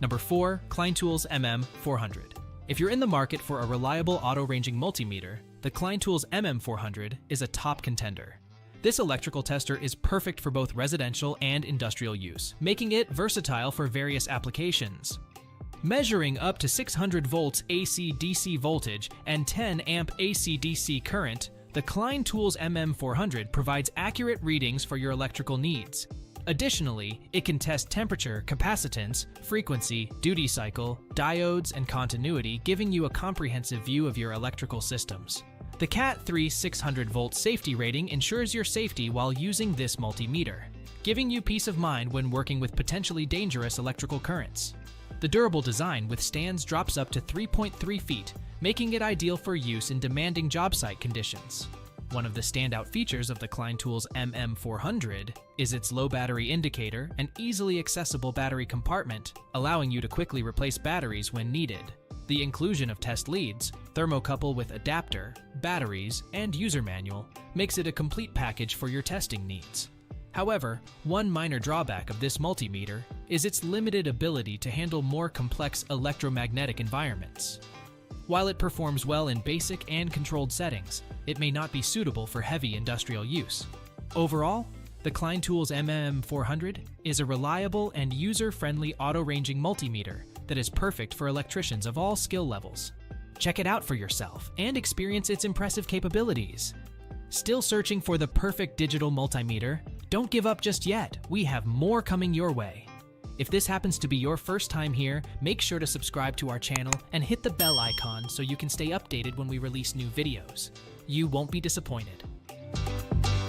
Number 4. Klein Tools MM400. If you're in the market for a reliable auto-ranging multimeter, the Klein Tools MM400 is a top contender. This electrical tester is perfect for both residential and industrial use, making it versatile for various applications. Measuring up to 600 volts AC/DC voltage and 10 amp AC/DC current, the Klein Tools MM400 provides accurate readings for your electrical needs. Additionally, it can test temperature, capacitance, frequency, duty cycle, diodes, and continuity, giving you a comprehensive view of your electrical systems. The Cat 3 600-volt safety rating ensures your safety while using this multimeter, giving you peace of mind when working with potentially dangerous electrical currents. The durable design withstands drops up to 3.3 feet, making it ideal for use in demanding job site conditions. One of the standout features of the Klein Tools MM400 is its low battery indicator and easily accessible battery compartment, allowing you to quickly replace batteries when needed. The inclusion of test leads, thermocouple with adapter, batteries, and user manual makes it a complete package for your testing needs. However, one minor drawback of this multimeter is its limited ability to handle more complex electromagnetic environments. While it performs well in basic and controlled settings, it may not be suitable for heavy industrial use. Overall, the Klein Tools MM400 is a reliable and user-friendly auto-ranging multimeter that is perfect for electricians of all skill levels. Check it out for yourself and experience its impressive capabilities. Still searching for the perfect digital multimeter? Don't give up just yet. We have more coming your way. If this happens to be your first time here, make sure to subscribe to our channel and hit the bell icon so you can stay updated when we release new videos. You won't be disappointed.